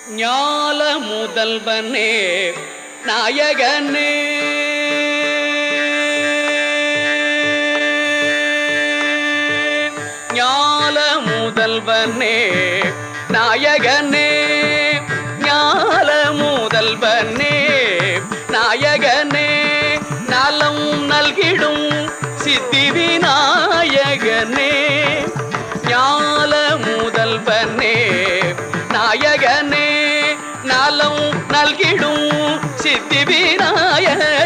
ஞால முதல்வனே நாயகனே ஞால முதல்வனே நாயகனே ஞால முதல்வனே நாயகனே நலம் நல்கிடும் சித்தி விநாயகனே ஞால முதல்வனே நாயகனே நலம் நல்கிடும் சித்தி விநாயகனே